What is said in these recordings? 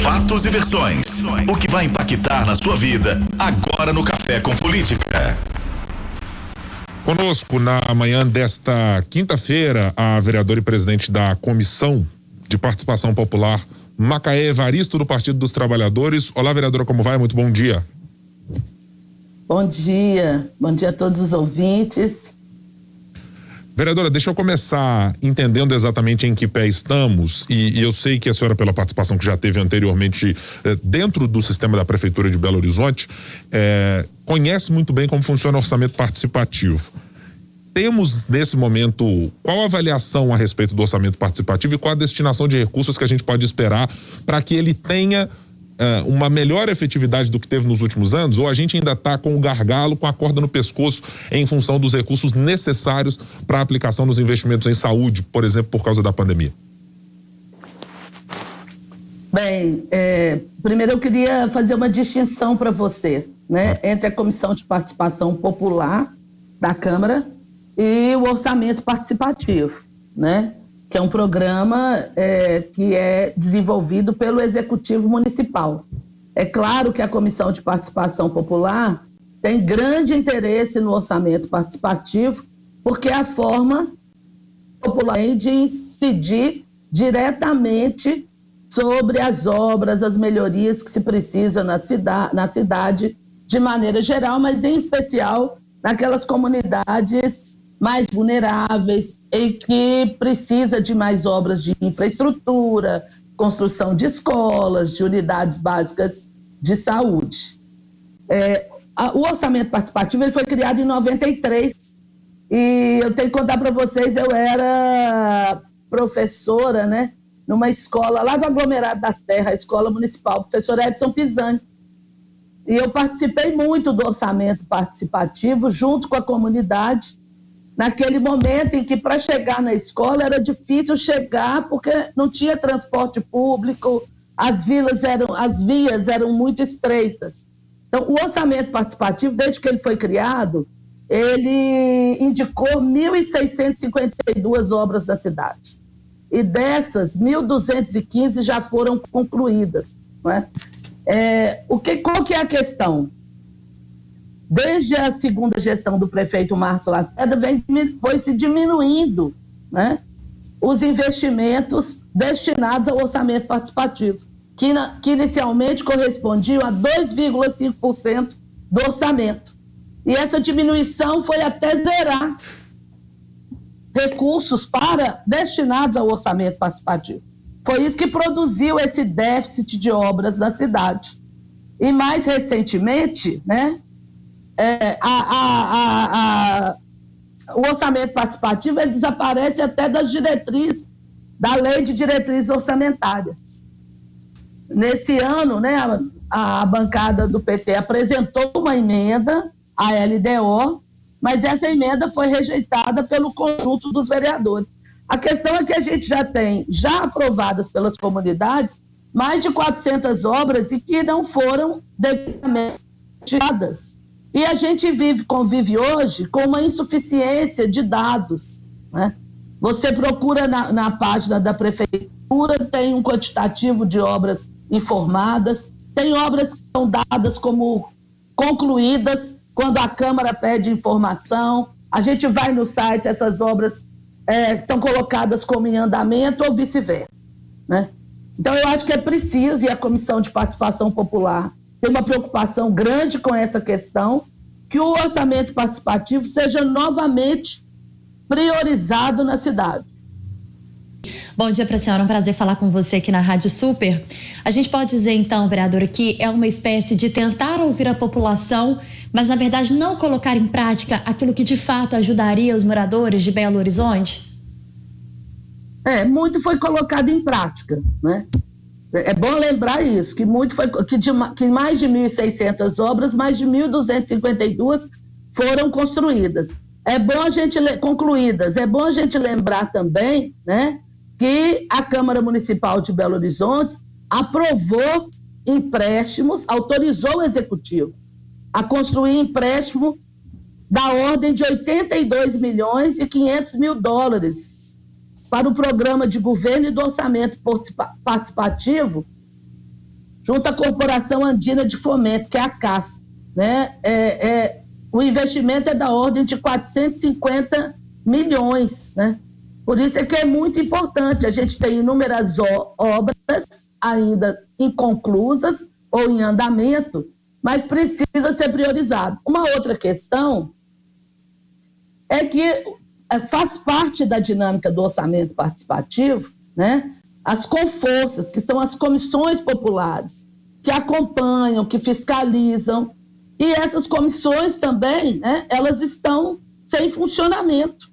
fatos e versões. O que vai impactar na sua vida agora no Café com Política. Conosco na manhã desta quinta-feira, a vereadora e presidente da Comissão de Participação Popular, Macaé Evaristo, do Partido dos Trabalhadores. Olá, vereadora, como vai? Muito bom dia. Bom dia a todos os ouvintes. Vereadora, deixa eu começar entendendo exatamente em que pé estamos, e eu sei que a senhora, pela participação que já teve anteriormente dentro do sistema da Prefeitura de Belo Horizonte, conhece muito bem como funciona o orçamento participativo. Temos, nesse momento, qual a avaliação a respeito do orçamento participativo e qual a destinação de recursos que a gente pode esperar para que ele tenha uma melhor efetividade do que teve nos últimos anos, ou a gente ainda está com o gargalo, com a corda no pescoço em função dos recursos necessários para a aplicação dos investimentos em saúde, por exemplo, por causa da pandemia? Bem, primeiro eu queria fazer uma distinção para você, né, entre a Comissão de Participação Popular da Câmara e o orçamento participativo, né? Que é um programa que é desenvolvido pelo Executivo Municipal. É claro que a Comissão de Participação Popular tem grande interesse no orçamento participativo, porque é a forma popular de incidir diretamente sobre as obras, as melhorias que se precisa na cidade de maneira geral, mas em especial naquelas comunidades mais vulneráveis, em que precisa de mais obras de infraestrutura, construção de escolas, de unidades básicas de saúde. O orçamento participativo ele foi criado em 93 e eu tenho que contar para vocês, eu era professora, né, numa escola lá do aglomerado das Terras, a Escola Municipal, professor Edson Pisani, e eu participei muito do orçamento participativo junto com a comunidade, naquele momento em que para chegar na escola era difícil chegar porque não tinha transporte público, as vias eram muito estreitas. Então, o orçamento participativo, desde que ele foi criado, ele indicou 1.652 obras da cidade. E dessas, 1.215 já foram concluídas. Não é? Qual que é a questão? Desde a segunda gestão do prefeito Márcio Lacerda, foi se diminuindo, né, os investimentos destinados ao orçamento participativo, que inicialmente correspondiam a 2,5% do orçamento. E essa diminuição foi até zerar recursos destinados ao orçamento participativo. Foi isso que produziu esse déficit de obras na cidade. E mais recentemente, né, o orçamento participativo ele desaparece até das diretrizes, da lei de diretrizes orçamentárias. Nesse ano, né, a bancada do PT apresentou uma emenda à LDO, mas essa emenda foi rejeitada pelo conjunto dos vereadores. A questão é que a gente já aprovadas pelas comunidades, mais de 400 obras e que não foram devidamente tiradas. E a gente convive hoje com uma insuficiência de dados, né? Você procura na página da prefeitura, tem um quantitativo de obras informadas, tem obras que são dadas como concluídas quando a Câmara pede informação, a gente vai no site, essas obras estão colocadas como em andamento ou vice-versa, né? Então eu acho que é preciso, e a Comissão de Participação Popular tem uma preocupação grande com essa questão, que o orçamento participativo seja novamente priorizado na cidade. Bom dia para a senhora, um prazer falar com você aqui na Rádio Super. A gente pode dizer então, vereadora, que é uma espécie de tentar ouvir a população, mas na verdade não colocar em prática aquilo que de fato ajudaria os moradores de Belo Horizonte? Muito foi colocado em prática, né? É bom lembrar isso, que mais de 1.600 obras, mais de 1.252 foram construídas. Concluídas. É bom a gente lembrar também, né, que a Câmara Municipal de Belo Horizonte aprovou empréstimos, autorizou o Executivo a construir empréstimo da ordem de 82 milhões e 500 mil dólares para o programa de governo e do orçamento participativo junto à Corporação Andina de Fomento, que é a CAF, né? O investimento é da ordem de 450 milhões, né? Por isso é que é muito importante. A gente tem inúmeras obras ainda inconclusas ou em andamento, mas precisa ser priorizado. Uma outra questão é que faz parte da dinâmica do orçamento participativo, né? As CONFORÇAS, que são as comissões populares, que acompanham, que fiscalizam, e essas comissões também, né, elas estão sem funcionamento.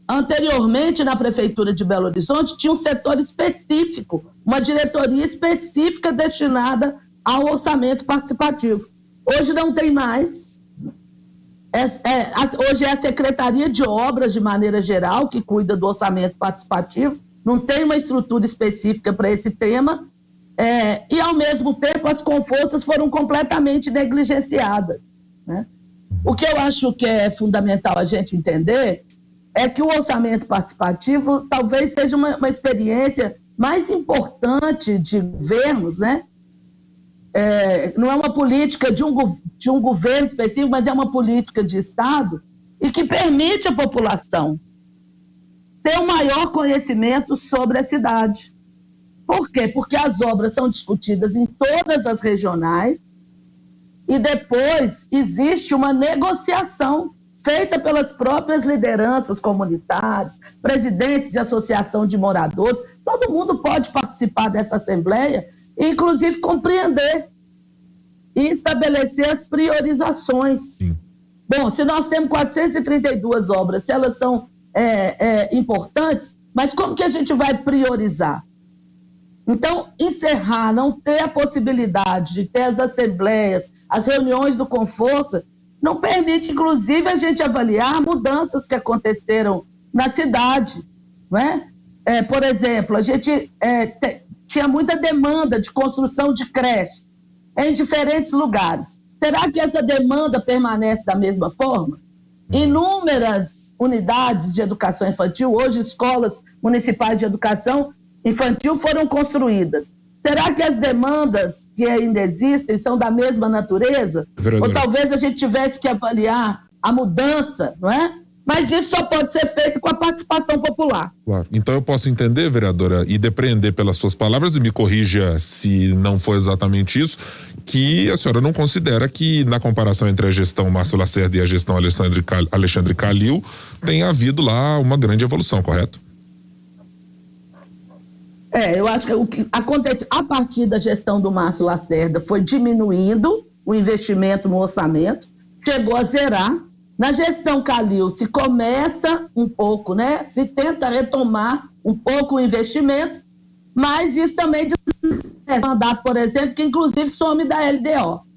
Anteriormente, na Prefeitura de Belo Horizonte, tinha um setor específico, uma diretoria específica destinada ao orçamento participativo. Hoje não tem mais. Hoje é a Secretaria de Obras, de maneira geral, que cuida do orçamento participativo, não tem uma estrutura específica para esse tema, e, ao mesmo tempo, as CONFORÇAS foram completamente negligenciadas, né? O que eu acho que é fundamental a gente entender é que o orçamento participativo talvez seja uma experiência mais importante de governos, né? Não é uma política de um governo específico, mas é uma política de Estado e que permite à população ter um maior conhecimento sobre a cidade. Por quê? Porque as obras são discutidas em todas as regionais e depois existe uma negociação feita pelas próprias lideranças comunitárias, presidentes de associação de moradores. Todo mundo pode participar dessa assembleia, inclusive compreender e estabelecer as priorizações. Sim. Bom, se nós temos 432 obras, se elas são importantes, mas como que a gente vai priorizar? Então, encerrar, não ter a possibilidade de ter as assembleias, as reuniões do Conforça, não permite, inclusive, a gente avaliar mudanças que aconteceram na cidade, não é? Por exemplo, a gente tinha muita demanda de construção de creche em diferentes lugares. Será que essa demanda permanece da mesma forma? Inúmeras unidades de educação infantil, hoje escolas municipais de educação infantil foram construídas. Será que as demandas que ainda existem são da mesma natureza? Vereadora. Ou talvez a gente tivesse que avaliar a mudança, não é? Mas isso só pode ser feito com a participação popular. Claro. Então eu posso entender, vereadora, e depreender pelas suas palavras, e me corrija se não for exatamente isso, que a senhora não considera que na comparação entre a gestão Márcio Lacerda e a gestão Alexandre Calil tenha havido lá uma grande evolução, correto? Eu acho que o que acontece a partir da gestão do Márcio Lacerda foi diminuindo o investimento no orçamento, chegou a zerar. Na gestão Calil se começa um pouco, né? Se tenta retomar um pouco o investimento, mas isso também diz mandato, por exemplo, que inclusive some da LDO.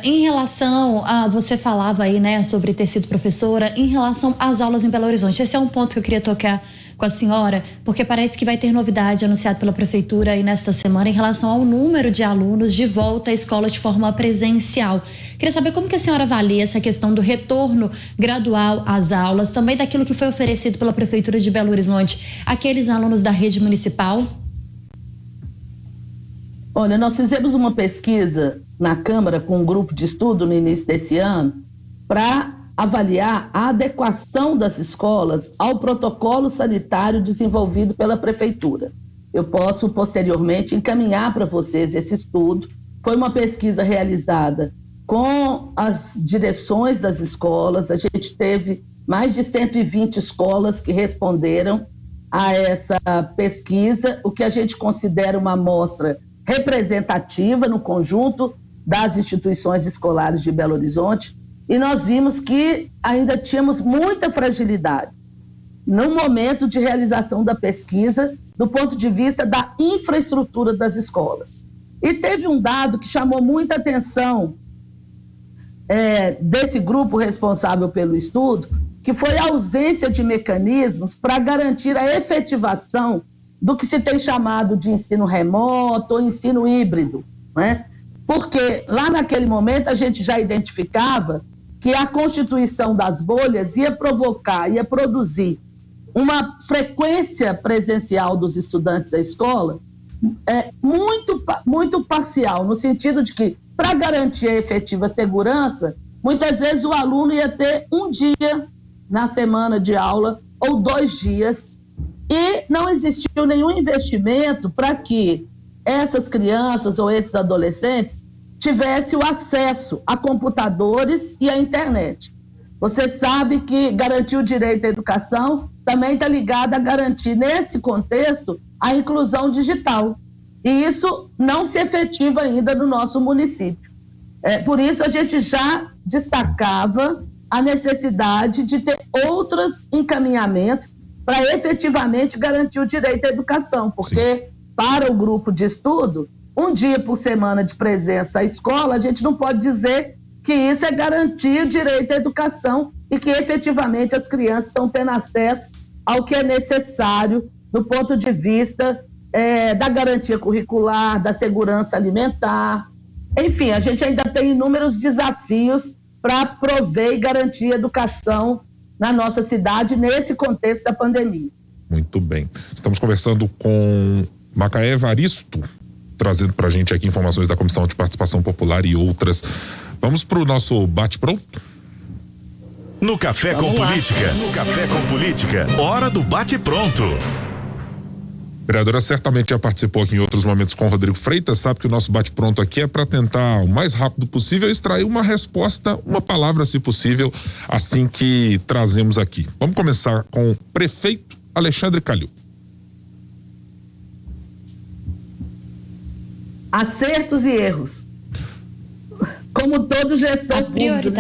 Em relação a, você falava aí, né, sobre ter sido professora, em relação às aulas em Belo Horizonte, esse é um ponto que eu queria tocar com a senhora, porque parece que vai ter novidade anunciada pela prefeitura aí nesta semana em relação ao número de alunos de volta à escola de forma presencial. Queria saber como que a senhora avalia essa questão do retorno gradual às aulas, também daquilo que foi oferecido pela prefeitura de Belo Horizonte, aqueles alunos da rede municipal. Olha, nós fizemos uma pesquisa na Câmara com um grupo de estudo no início desse ano para avaliar a adequação das escolas ao protocolo sanitário desenvolvido pela Prefeitura. Eu posso, posteriormente, encaminhar para vocês esse estudo. Foi uma pesquisa realizada com as direções das escolas. A gente teve mais de 120 escolas que responderam a essa pesquisa, o que a gente considera uma amostra representativa no conjunto das instituições escolares de Belo Horizonte, e nós vimos que ainda tínhamos muita fragilidade no momento de realização da pesquisa, do ponto de vista da infraestrutura das escolas. E teve um dado que chamou muita atenção desse grupo responsável pelo estudo, que foi a ausência de mecanismos para garantir a efetivação do que se tem chamado de ensino remoto ou ensino híbrido, né? Porque lá naquele momento a gente já identificava que a constituição das bolhas ia provocar, ia produzir uma frequência presencial dos estudantes da escola muito parcial, no sentido de que, para garantir a efetiva segurança, muitas vezes o aluno ia ter um dia na semana de aula ou 2 dias, e não existiu nenhum investimento para que essas crianças ou esses adolescentes tivessem o acesso a computadores e à internet. Você sabe que garantir o direito à educação também está ligado a garantir, nesse contexto, a inclusão digital. E isso não se efetiva ainda no nosso município. Por isso, a gente já destacava a necessidade de ter outros encaminhamentos para efetivamente garantir o direito à educação, porque para o grupo de estudo, um dia por semana de presença à escola, a gente não pode dizer que isso é garantir o direito à educação e que efetivamente as crianças estão tendo acesso ao que é necessário do ponto de vista da garantia curricular, da segurança alimentar. Enfim, a gente ainda tem inúmeros desafios para prover e garantir a educação na nossa cidade nesse contexto da pandemia. Muito bem. Estamos conversando com Macaé Evaristo, trazendo para a gente aqui informações da Comissão de Participação Popular e outras. Vamos para o nosso bate-pronto? No Café com Política. No Café com Política. Hora do bate-pronto. Vereadora certamente já participou aqui em outros momentos com o Rodrigo Freitas, sabe que o nosso bate-pronto aqui é para tentar o mais rápido possível extrair uma resposta, uma palavra se possível, assim que trazemos aqui. Vamos começar com o prefeito Alexandre Calil. Acertos e erros. Como todo gestor público.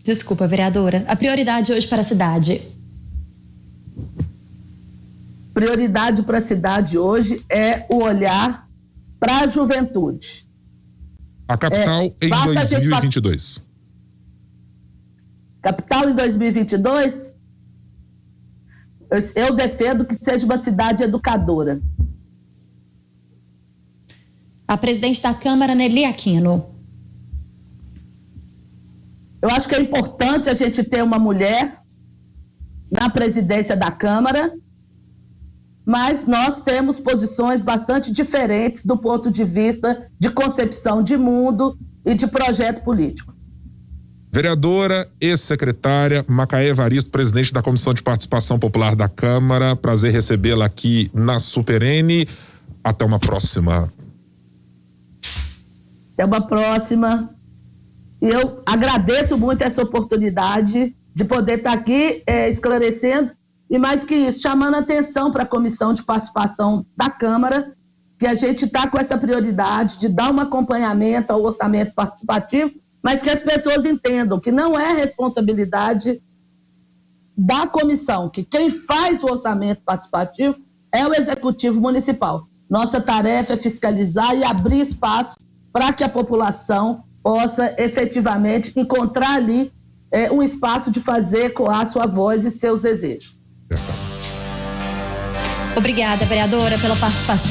Desculpa, vereadora. A prioridade hoje para a cidade. Prioridade para a cidade hoje é o olhar para a juventude. A capital em 2022. Capital em 2022? Eu defendo que seja uma cidade educadora. A presidente da Câmara, Nelly Aquino. Eu acho que é importante a gente ter uma mulher na presidência da Câmara, mas nós temos posições bastante diferentes do ponto de vista de concepção de mundo e de projeto político. Vereadora, ex-secretária Macaé Evaristo, presidente da Comissão de Participação Popular da Câmara, prazer recebê-la aqui na Super N. Até uma próxima. Até uma próxima. Eu agradeço muito essa oportunidade de poder estar aqui esclarecendo e, mais que isso, chamando atenção para a Comissão de Participação da Câmara, que a gente está com essa prioridade de dar um acompanhamento ao orçamento participativo, mas que as pessoas entendam que não é responsabilidade da comissão, que quem faz o orçamento participativo é o Executivo Municipal. Nossa tarefa é fiscalizar e abrir espaço para que a população possa efetivamente encontrar ali um espaço de fazer ecoar sua voz e seus desejos. Obrigada, vereadora, pela participação.